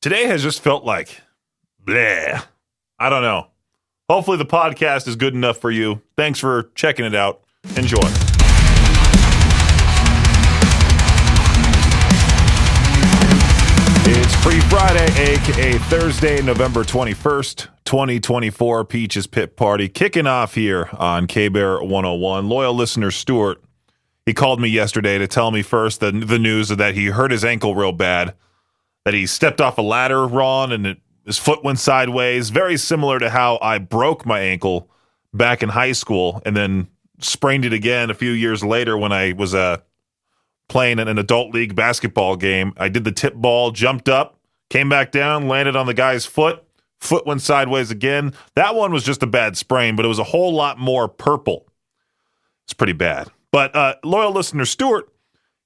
Today has just felt like bleh. I don't know. Hopefully the podcast is good enough for you. Thanks for checking it out. Enjoy. It's Pre-Friday, aka Thursday, November 21st, 2024. Peach's Pit Party kicking off here on K-Bear 101. Loyal listener Stuart, he called me yesterday to tell me first the news that he hurt his ankle real bad, that he stepped off a ladder wrong and his foot went sideways, very similar to how I broke my ankle back in high school and then sprained it again a few years later when I was playing in an adult league basketball game. I did the tip ball, jumped up, came back down, landed on the guy's foot went sideways again. That one was just a bad sprain, but it was a whole lot more purple. It's pretty bad. But loyal listener Stuart,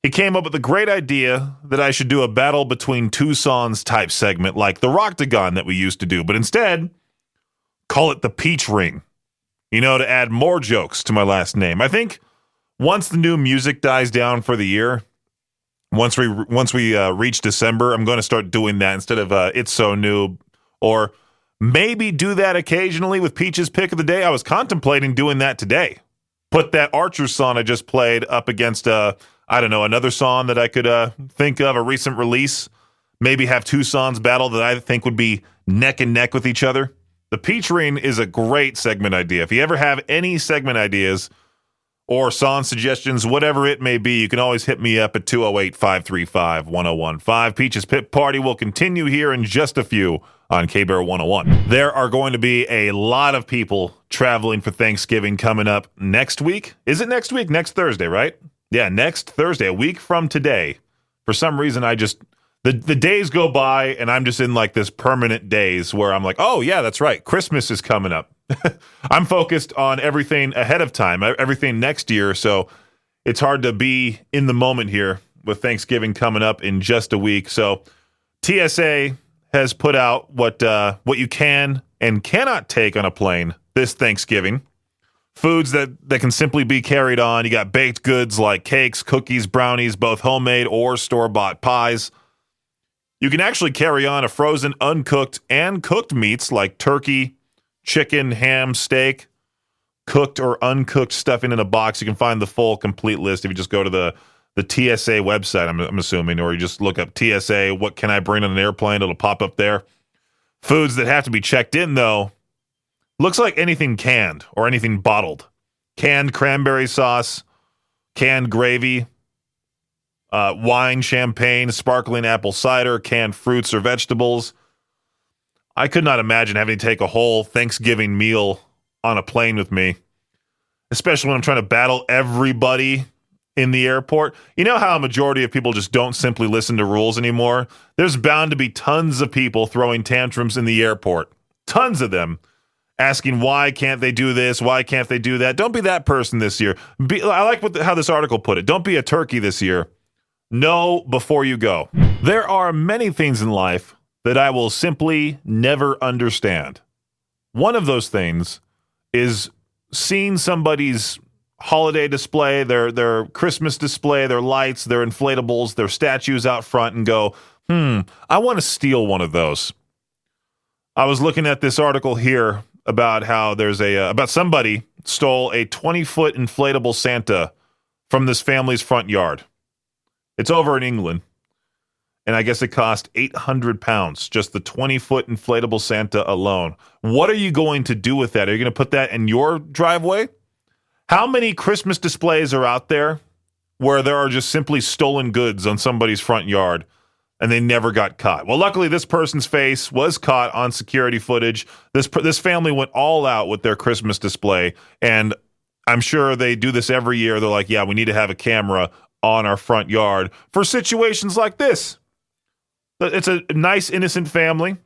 he came up with a great idea that I should do a battle between two songs type segment like the Roctagon that we used to do, but instead call it the Peach Ring, to add more jokes to my last name. I think once the new music dies down for the year, once we reach December, I'm going to start doing that instead of It's So New, or maybe do that occasionally with Peach's Pick of the Day. I was contemplating doing that today. Put that Archer song I just played up against another song that I could think of, a recent release. Maybe have two songs battle that I think would be neck and neck with each other. The Peach Ring is a great segment idea. If you ever have any segment ideas or song suggestions, whatever it may be, you can always hit me up at 208-535-1015. Peach's Pit Party will continue here in just a few on K-Bear 101. There are going to be a lot of people traveling for Thanksgiving coming up next week. Is it next week? Next Thursday, right? Yeah, next Thursday, a week from today. For some reason, the days go by, and I'm just in like this permanent daze where I'm like, oh, yeah, that's right. Christmas is coming up. I'm focused on everything ahead of time, everything next year, so it's hard to be in the moment here with Thanksgiving coming up in just a week. So TSA has put out what you can and cannot take on a plane this Thanksgiving. Foods that can simply be carried on. You got baked goods like cakes, cookies, brownies, both homemade or store-bought pies. You can actually carry on a frozen, uncooked, and cooked meats like turkey, chicken, ham, steak, cooked or uncooked stuffing in a box. You can find the full, complete list if you just go to the TSA website, I'm assuming, or you just look up TSA, what can I bring on an airplane? It'll pop up there. Foods that have to be checked in, though, looks like anything canned or anything bottled. Canned cranberry sauce, canned gravy, wine, champagne, sparkling apple cider, canned fruits or vegetables. I could not imagine having to take a whole Thanksgiving meal on a plane with me, especially when I'm trying to battle everybody in the airport. You know how a majority of people just don't simply listen to rules anymore? There's bound to be tons of people throwing tantrums in the airport. Tons of them. Asking why can't they do this? Why can't they do that? Don't be that person this year. I like how this article put it. Don't be a turkey this year. Know before you go. There are many things in life that I will simply never understand. One of those things is seeing somebody's holiday display, their Christmas display, their lights, their inflatables, their statues out front and go, I want to steal one of those. I was looking at this article here about how about somebody stole a 20-foot inflatable Santa from this family's front yard. It's over in England, and I guess it cost 800 pounds, just the 20-foot inflatable Santa alone. What are you going to do with that? Are you going to put that in your driveway? How many Christmas displays are out there where there are just simply stolen goods on somebody's front yard and they never got caught? Well, luckily, this person's face was caught on security footage. This family went all out with their Christmas display, and I'm sure they do this every year. They're like, yeah, we need to have a camera on our front yard for situations like this. It's a nice, innocent family.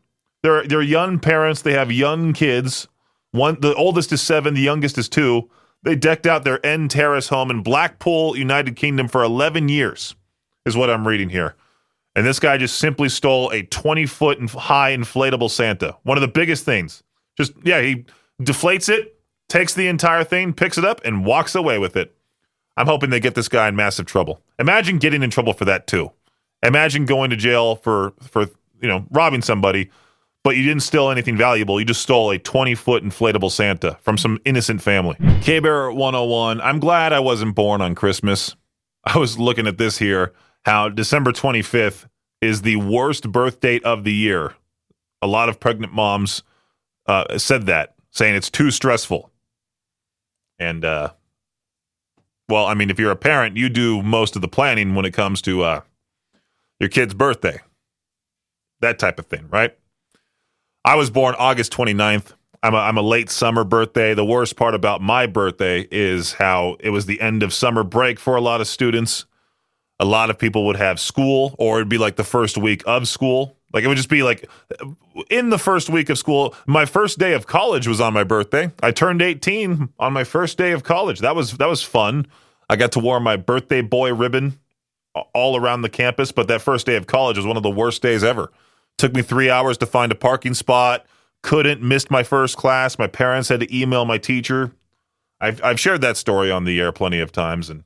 They're young parents. They have young kids. The oldest is 7. The youngest is 2. They decked out their end terrace home in Blackpool, United Kingdom for 11 years, is what I'm reading here. And this guy just simply stole a 20-foot high inflatable Santa. One of the biggest things. He deflates it, takes the entire thing, picks it up, and walks away with it. I'm hoping they get this guy in massive trouble. Imagine getting in trouble for that, too. Imagine going to jail for robbing somebody, but you didn't steal anything valuable. You just stole a 20-foot inflatable Santa from some innocent family. K-Bear 101, I'm glad I wasn't born on Christmas. I was looking at this here, how December 25th is the worst birth date of the year. A lot of pregnant moms said that, saying it's too stressful. And, if you're a parent, you do most of the planning when it comes to your kid's birthday. That type of thing, right? I was born August 29th. I'm a late summer birthday. The worst part about my birthday is how it was the end of summer break for a lot of students. A lot of people would have school, or it'd be like the first week of school. Like it would just be like in the first week of school. My first day of college was on my birthday. I turned 18 on my first day of college. That was fun. I got to wear my birthday boy ribbon all around the campus, but that first day of college was one of the worst days ever. Took me 3 hours to find a parking spot. Missed my first class. My parents had to email my teacher. I've shared that story on the air plenty of times. And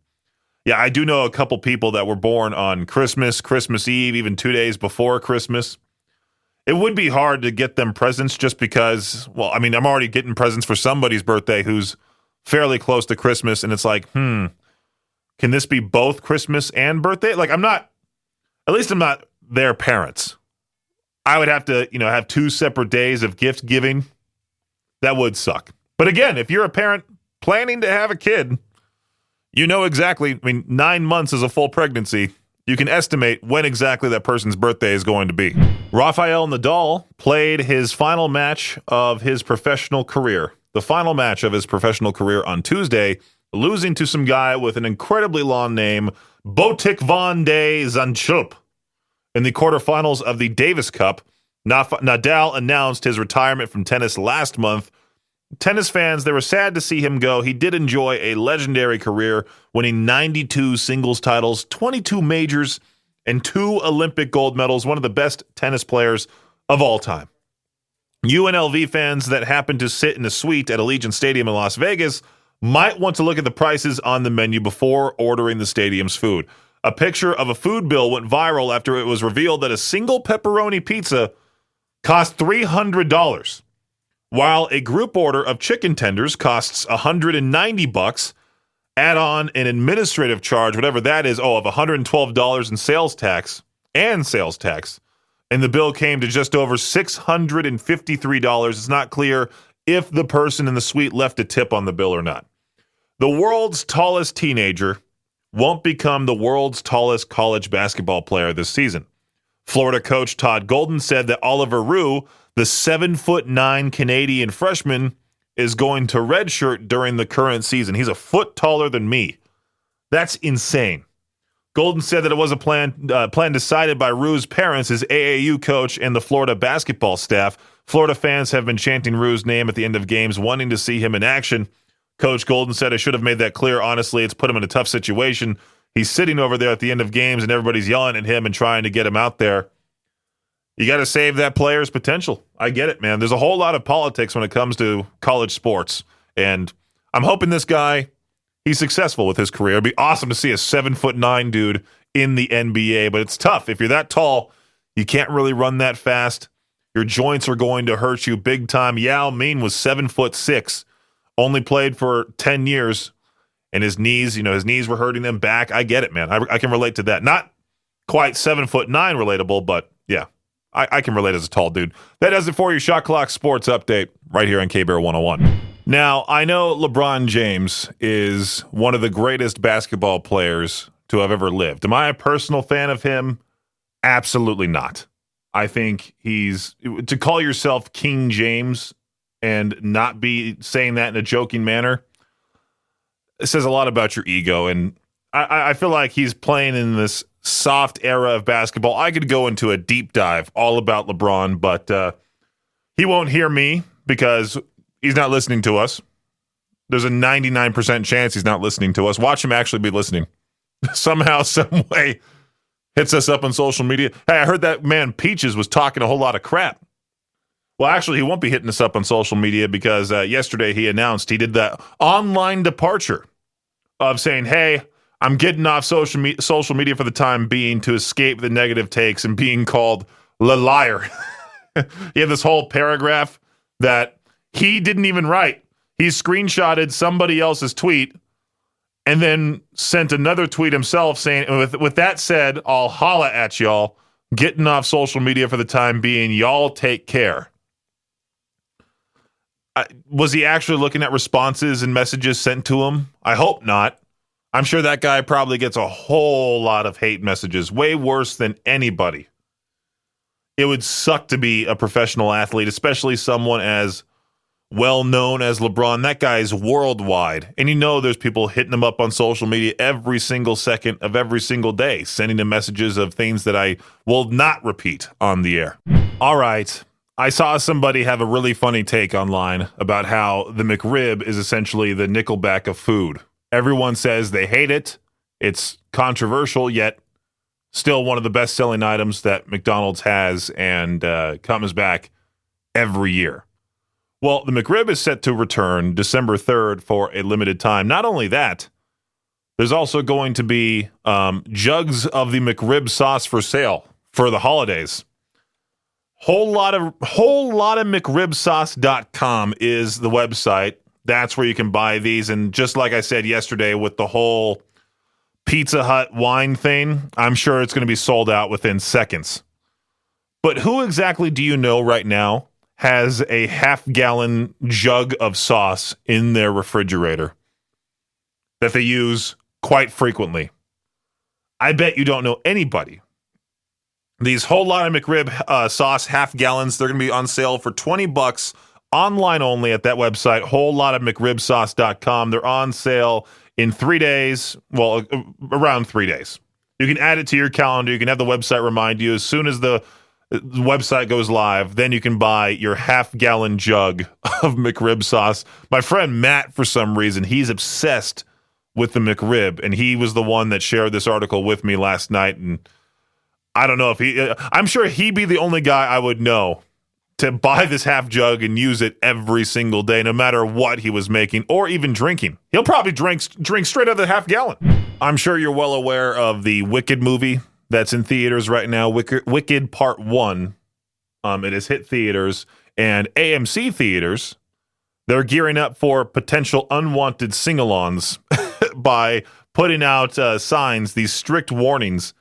yeah, I do know a couple people that were born on Christmas, Christmas Eve, even 2 days before Christmas. It would be hard to get them presents just because, I'm already getting presents for somebody's birthday who's fairly close to Christmas. And it's like, can this be both Christmas and birthday? Like I'm not their parents. I would have to, have 2 separate days of gift giving. That would suck. But again, if you're a parent planning to have a kid, you know exactly, 9 months is a full pregnancy. You can estimate when exactly that person's birthday is going to be. Rafael Nadal played his final match of his professional career. The final match of his professional career on Tuesday, losing to some guy with an incredibly long name, Botic van de Zandschulp. In the quarterfinals of the Davis Cup, Nadal announced his retirement from tennis last month. Tennis fans, they were sad to see him go. He did enjoy a legendary career, winning 92 singles titles, 22 majors, and 2 Olympic gold medals, one of the best tennis players of all time. UNLV fans that happen to sit in a suite at Allegiant Stadium in Las Vegas might want to look at the prices on the menu before ordering the stadium's food. A picture of a food bill went viral after it was revealed that a single pepperoni pizza cost $300, while a group order of chicken tenders costs $190. Add on an administrative charge, whatever that is, of $112 in sales tax, and the bill came to just over $653. It's not clear if the person in the suite left a tip on the bill or not. The world's tallest teenager won't become the world's tallest college basketball player this season. Florida coach Todd Golden said that Oliver Rue, the 7'9" Canadian freshman, is going to redshirt during the current season. He's a foot taller than me. That's insane. Golden said that it was a plan decided by Rue's parents, his AAU coach, and the Florida basketball staff. Florida fans have been chanting Rue's name at the end of games, wanting to see him in action. Coach Golden said, I should have made that clear. Honestly, it's put him in a tough situation. He's sitting over there at the end of games and everybody's yelling at him and trying to get him out there. You got to save that player's potential. I get it, man. There's a whole lot of politics when it comes to college sports. And I'm hoping this guy, he's successful with his career. It'd be awesome to see a 7'9" dude in the NBA, but it's tough. If you're that tall, you can't really run that fast. Your joints are going to hurt you big time. Yao Ming was 7'6", only played for 10 years, and his knees were hurting him back. I get it, man. I can relate to that. Not quite 7'9" relatable, but yeah, I can relate as a tall dude. That does it for your Shot Clock Sports Update right here on K-Bear 101. Now, I know LeBron James is one of the greatest basketball players to have ever lived. Am I a personal fan of him? Absolutely not. I think to call yourself King James and not be saying that in a joking manner, it says a lot about your ego. And I feel like he's playing in this soft era of basketball. I could go into a deep dive all about LeBron, but he won't hear me because he's not listening to us. There's a 99% chance he's not listening to us. Watch him actually be listening. Somehow, some way, hits us up on social media. Hey, I heard that man Peaches was talking a whole lot of crap. Well, actually, he won't be hitting us up on social media because yesterday he announced he did that online departure of saying, hey, I'm getting off social media for the time being to escape the negative takes and being called liar. He had this whole paragraph that he didn't even write. He screenshotted somebody else's tweet and then sent another tweet himself saying, with that said, I'll holla at y'all. Getting off social media for the time being. Y'all take care. Was he actually looking at responses and messages sent to him? I hope not. I'm sure that guy probably gets a whole lot of hate messages, way worse than anybody. It would suck to be a professional athlete, especially someone as well-known as LeBron. That guy is worldwide. And you know there's people hitting him up on social media every single second of every single day, sending him messages of things that I will not repeat on the air. All right. I saw somebody have a really funny take online about how the McRib is essentially the Nickelback of food. Everyone says they hate it. It's controversial, yet still one of the best-selling items that McDonald's has and comes back every year. Well, the McRib is set to return December 3rd for a limited time. Not only that, there's also going to be jugs of the McRib sauce for sale for the holidays. Whole lot of McRibsauce.com is the website. That's where you can buy these. And just like I said yesterday with the whole Pizza Hut wine thing, I'm sure it's going to be sold out within seconds. But who exactly do you know right now has a half-gallon jug of sauce in their refrigerator that they use quite frequently? I bet you don't know anybody. These whole lot of McRib sauce half gallons, they're going to be on sale for $20 online only at that website, whole lot of McRibsauce.com. They're on sale in 3 days. Well, around 3 days. You can add it to your calendar. You can have the website remind you as soon as the website goes live. Then you can buy your half-gallon jug of McRib sauce. My friend Matt, for some reason, he's obsessed with the McRib, and he was the one that shared this article with me last night. And I don't know if I'm sure he'd be the only guy I would know to buy this half jug and use it every single day, no matter what he was making or even drinking. He'll probably drink straight out of the half gallon. I'm sure you're well aware of the Wicked movie that's in theaters right now, Wicked Part 1. It has hit theaters, and AMC theaters, they're gearing up for potential unwanted sing-alongs by putting out signs, these strict warnings.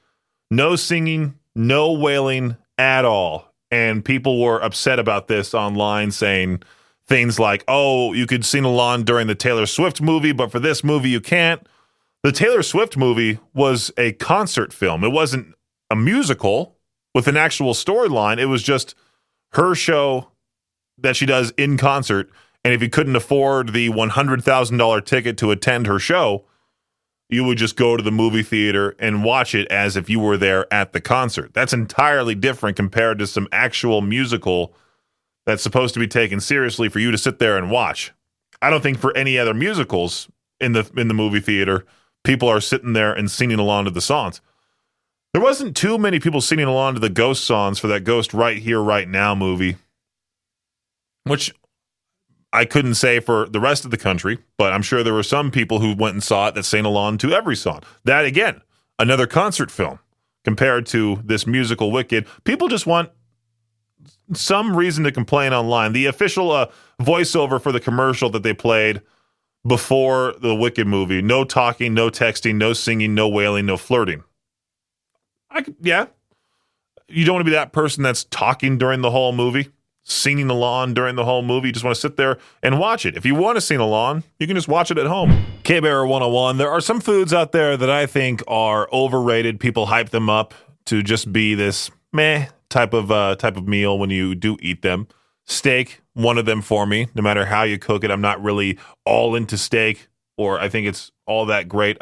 No singing, no wailing at all. And people were upset about this online, saying things like, oh, you could sing along during the Taylor Swift movie, but for this movie you can't. The Taylor Swift movie was a concert film. It wasn't a musical with an actual storyline. It was just her show that she does in concert. And if you couldn't afford the $100,000 ticket to attend her show, you would just go to the movie theater and watch it as if you were there at the concert. That's entirely different compared to some actual musical that's supposed to be taken seriously for you to sit there and watch. I don't think for any other musicals in the movie theater, people are sitting there and singing along to the songs. There wasn't too many people singing along to the Ghost songs for that Ghost Right Here, Right Now movie, which I couldn't say for the rest of the country, but I'm sure there were some people who went and saw it that sang along to every song. That, again, another concert film compared to this musical Wicked. People just want some reason to complain online. The official voiceover for the commercial that they played before the Wicked movie, no talking, no texting, no singing, no wailing, no flirting. Yeah. You don't want to be that person that's talking during the whole movie, singing along during the whole movie. You just want to sit there and watch it. If you want to sing along, you can just watch it at home. K-Bear 101, there are some foods out there that I think are overrated. People hype them up to just be this meh type of meal when you do eat them. Steak, one of them for me. No matter how you cook it, I'm not really all into steak, or I think it's all that great.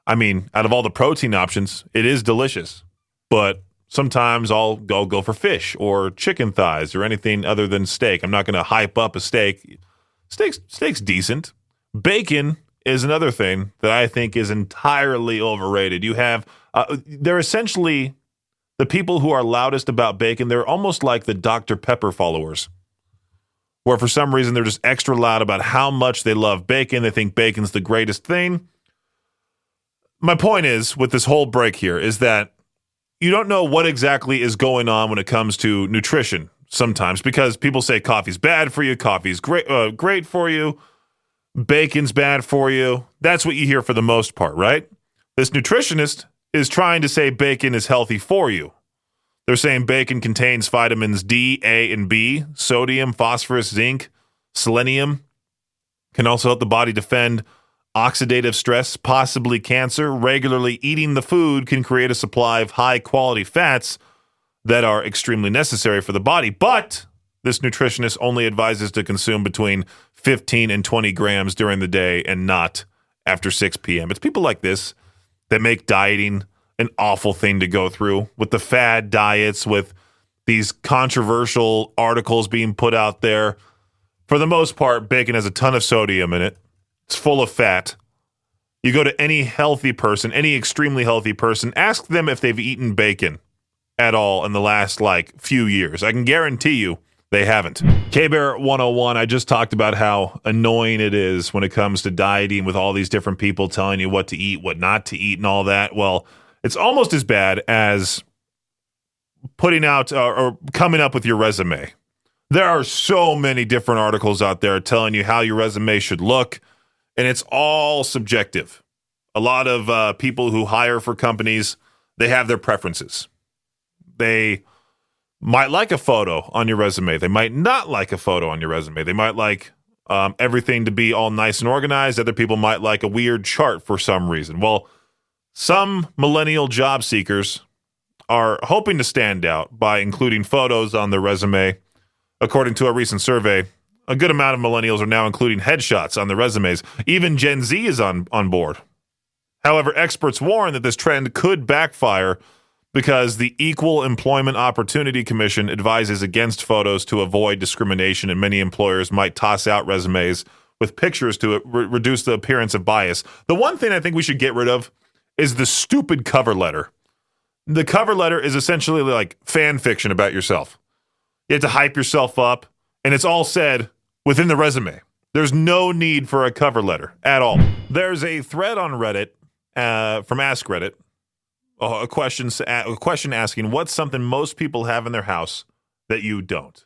I mean, out of all the protein options, it is delicious, but sometimes I'll go for fish or chicken thighs or anything other than steak. I'm not going to hype up a steak. Steak's decent. Bacon is another thing that I think is entirely overrated. You have, they're essentially the people who are loudest about bacon. They're almost like the Dr. Pepper followers, where for some reason they're just extra loud about how much they love bacon. They think bacon's the greatest thing. My point is, with this whole break here, is that you don't know what exactly is going on when it comes to nutrition sometimes, because people say coffee's bad for you, coffee's great for you, bacon's bad for you. That's what you hear for the most part, right? This nutritionist is trying to say bacon is healthy for you. They're saying bacon contains vitamins D, A, and B, sodium, phosphorus, zinc, selenium. Can also help the body defend oxidative stress, possibly cancer. Regularly eating the food can create a supply of high-quality fats that are extremely necessary for the body. But this nutritionist only advises to consume between 15 and 20 grams during the day and not after 6 p.m. It's people like this that make dieting an awful thing to go through, with the fad diets, with these controversial articles being put out there. For the most part, bacon has a ton of sodium in it. It's full of fat. You go to any healthy person, any extremely healthy person, ask them if they've eaten bacon at all in the last, few years. I can guarantee you they haven't. K-Bear 101, I just talked about how annoying it is when it comes to dieting with all these different people telling you what to eat, what not to eat, and all that. Well, it's almost as bad as putting out or coming up with your resume. There are so many different articles out there telling you how your resume should look, and it's all subjective. A lot of people who hire for companies, they have their preferences. They might like a photo on your resume. They might not like a photo on your resume. They might like everything to be all nice and organized. Other people might like a weird chart for some reason. Well, some millennial job seekers are hoping to stand out by including photos on their resume. According to a recent survey, a good amount of millennials are now including headshots on their resumes. Even Gen Z is on board. However, experts warn that this trend could backfire because the Equal Employment Opportunity Commission advises against photos to avoid discrimination, and many employers might toss out resumes with pictures to reduce the appearance of bias. The one thing I think we should get rid of is the stupid cover letter. The cover letter is essentially like fan fiction about yourself. You have to hype yourself up, and it's all said within the resume. There's no need for a cover letter at all. There's a thread on Reddit from Ask Reddit, a question asking, what's something most people have in their house that you don't?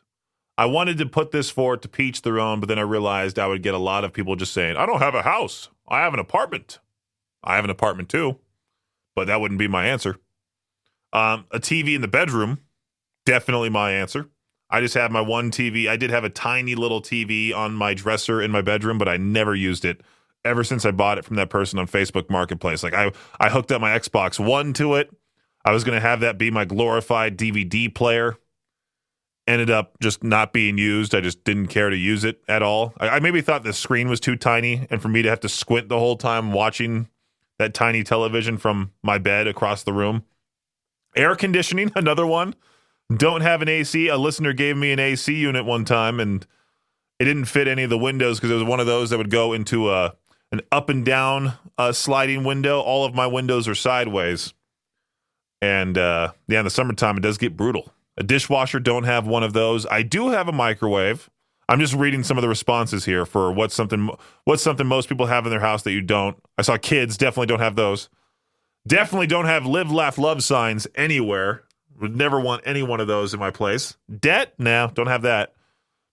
I wanted to put this forward to each their own, but then I realized I would get a lot of people just saying, I don't have a house. I have an apartment. I have an apartment too, but that wouldn't be my answer. A TV in the bedroom, definitely my answer. I just have my one TV. I did have a tiny little TV on my dresser in my bedroom, but I never used it ever since I bought it from that person on Facebook Marketplace. I hooked up my Xbox One to it. I was going to have that be my glorified DVD player. Ended up just not being used. I just didn't care to use it at all. I maybe thought the screen was too tiny, and for me to have to squint the whole time watching that tiny television from my bed across the room. Air conditioning, another one. Don't have an AC. A listener gave me an AC unit one time, and it didn't fit any of the windows because it was one of those that would go into an up and down sliding window. All of my windows are sideways. And in the summertime, it does get brutal. A dishwasher, don't have one of those. I do have a microwave. I'm just reading some of the responses here for what's something most people have in their house that you don't. I saw kids, definitely don't have those. Definitely don't have live, laugh, love signs anywhere. Would never want any one of those in my place. Debt? No, don't have that.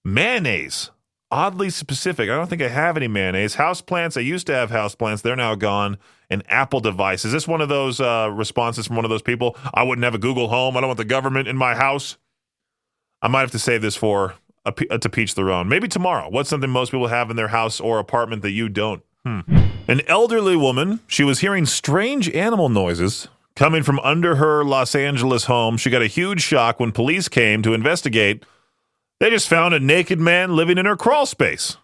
Mayonnaise. Oddly specific. I don't think I have any mayonnaise. Houseplants. I used to have houseplants. They're now gone. An Apple device. Is this one of those responses from one of those people? I wouldn't have a Google Home. I don't want the government in my house. I might have to save this for to peach their own. Maybe tomorrow. What's something most people have in their house or apartment that you don't? An elderly woman, she was hearing strange animal noises coming from under her Los Angeles home. She got a huge shock when police came to investigate. They just found a naked man living in her crawl space.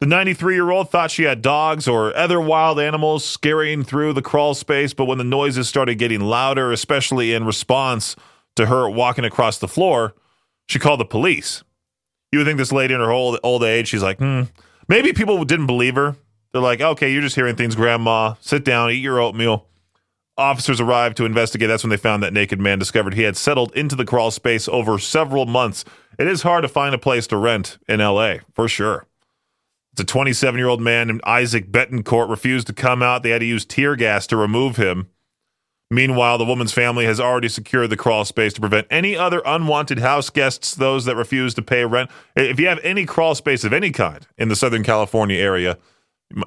The 93-year-old thought she had dogs or other wild animals scurrying through the crawl space, but when the noises started getting louder, especially in response to her walking across the floor, she called the police. You would think this lady in her old age, she's like, Maybe people didn't believe her. They're like, okay, you're just hearing things, Grandma. Sit down, eat your oatmeal. Officers arrived to investigate. That's when they found that naked man, discovered he had settled into the crawl space over several months. It is hard to find a place to rent in L.A., for sure. It's a 27-year-old man named Isaac Betancourt refused to come out. They had to use tear gas to remove him. Meanwhile, the woman's family has already secured the crawl space to prevent any other unwanted house guests, those that refuse to pay rent. If you have any crawl space of any kind in the Southern California area,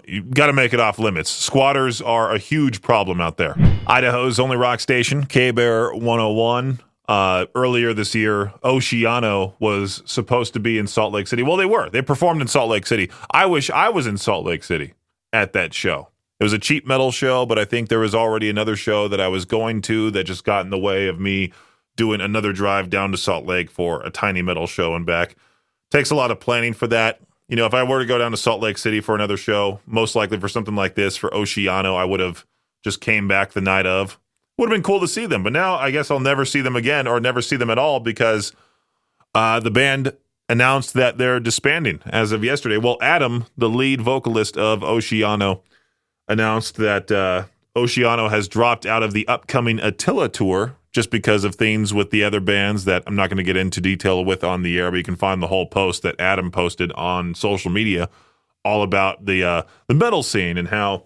you got to make it off limits. Squatters are a huge problem out there. Idaho's only rock station, K-Bear 101. Earlier this year, Oceano was supposed to be in Salt Lake City. Well, they were. They performed in Salt Lake City. I wish I was in Salt Lake City at that show. It was a cheap metal show, but I think there was already another show that I was going to that just got in the way of me doing another drive down to Salt Lake for a tiny metal show and back. Takes a lot of planning for that. You know, if I were to go down to Salt Lake City for another show, most likely for something like this, for Oceano, I would have just came back the night of. Would have been cool to see them, but now I guess I'll never see them again or never see them at all because the band announced that they're disbanding as of yesterday. Well, Adam, the lead vocalist of Oceano, announced that Oceano has dropped out of the upcoming Attila tour just because of things with the other bands that I'm not going to get into detail with on the air, but you can find the whole post that Adam posted on social media all about the metal scene and how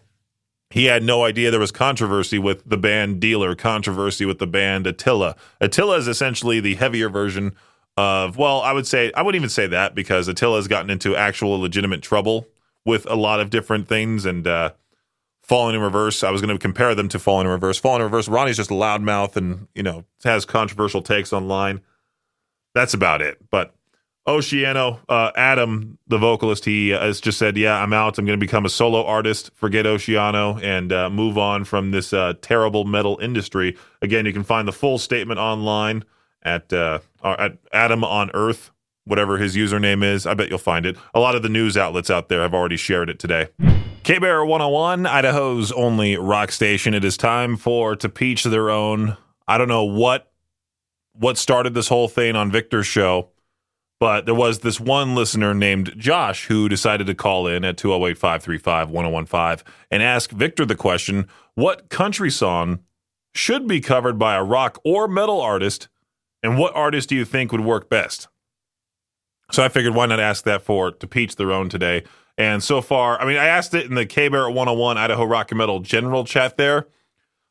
he had no idea there was controversy with the band Dealer, controversy with the band Attila. Attila is essentially the heavier version of, well, I wouldn't even say that because Attila has gotten into actual legitimate trouble with a lot of different things and Falling in Reverse, I was going to compare them to Falling in Reverse. Falling in Reverse, Ronnie's just a loudmouth and, you know, has controversial takes online. That's about it. But Oceano, Adam, the vocalist, he has just said, yeah, I'm out. I'm going to become a solo artist, forget Oceano, and move on from this terrible metal industry. Again, you can find the full statement online at Adam on Earth, whatever his username is. I bet you'll find it. A lot of the news outlets out there have already shared it today. K-Bear 101, Idaho's only rock station. It is time for To Peach Their Own. I don't know what started this whole thing on Victor's show, but there was this one listener named Josh who decided to call in at 208-535-1015 and ask Victor the question, what country song should be covered by a rock or metal artist, and what artist do you think would work best? So I figured why not ask that for To Peach Their Own today. And so far, I mean, I asked it in the K-Bear 101 Idaho Rock and Metal general chat there.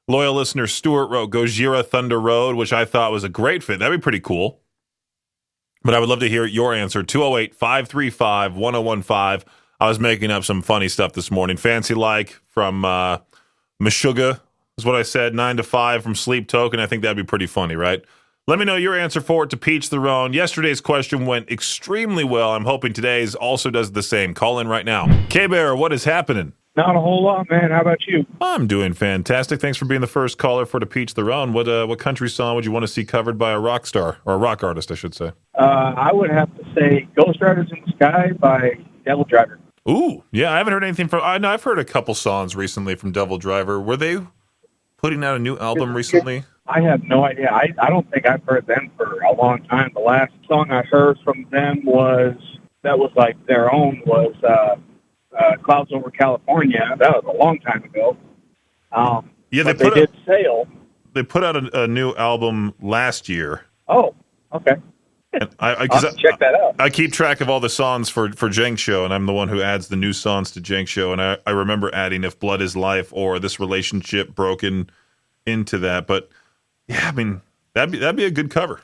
Loyal listener Stuart wrote Gojira Thunder Road, which I thought was a great fit. That'd be pretty cool. But I would love to hear your answer. 208-535-1015. I was making up some funny stuff this morning. Fancy Like from Meshuggah is what I said. 9 to 5 from Sleep Token. I think that'd be pretty funny, right? Let me know your answer for it to Peach Their Own. Yesterday's question went extremely well. I'm hoping today's also does the same. Call in right now. K-Bear, what is happening? Not a whole lot, man. How about you? I'm doing fantastic. Thanks for being the first caller for To Peach Their Own. What country song would you want to see covered by a rock star, or a rock artist, I should say? I would have to say Ghost Riders in the Sky by Devil Driver. Ooh, yeah, I haven't heard anything from... I know I've heard a couple songs recently from Devil Driver. Were they putting out a new album recently? I have no idea. I don't think I've heard them for a long time. The last song I heard from them was like their own was Clouds Over California. That was a long time ago. Yeah, they did Sail. They put out a new album last year. Oh, okay. And I'll check that out. I keep track of all the songs for Jenk Show, and I'm the one who adds the new songs to Jenk Show. And I remember adding If Blood Is Life or This Relationship Broken into that. But yeah, I mean that'd be a good cover.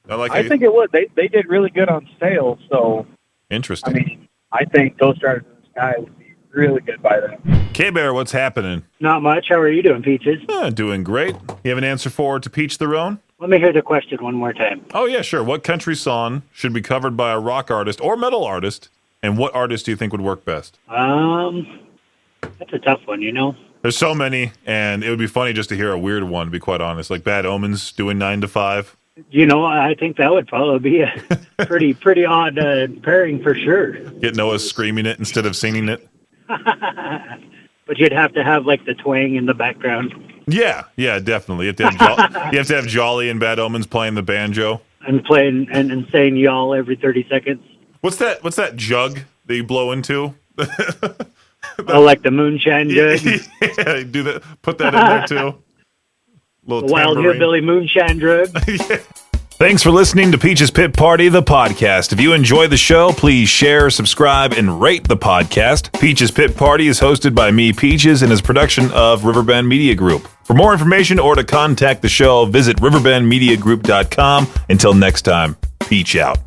I think it would. They did really good on Sail, so interesting. I mean, I think Ghost Riders in the Sky would be really good by them. K-Bear, what's happening? Not much. How are you doing, Peaches? Doing great. You have an answer for To Peach Their Own? Let me hear the question one more time. Oh, yeah, sure. What country song should be covered by a rock artist or metal artist, and what artist do you think would work best? That's a tough one, you know? There's so many, and it would be funny just to hear a weird one, to be quite honest, like Bad Omens doing 9 to 5. You know, I think that would probably be a pretty odd pairing for sure. Get Noah screaming it instead of singing it. But you'd have to have, like, the twang in the background. Yeah, definitely. You have to have Jolly and Bad Omens playing the banjo. And playing and saying y'all every 30 seconds. What's that jug that you blow into? Like the moonshine jug? Yeah, do that. Put that in there, too. The Wild Hillbilly moonshine drug. Yeah. Thanks for listening to Peach's Pit Party, the podcast. If you enjoy the show, please share, subscribe, and rate the podcast. Peach's Pit Party is hosted by me, Peaches, and is a production of Riverbend Media Group. For more information or to contact the show, visit riverbendmediagroup.com. Until next time, Peach out.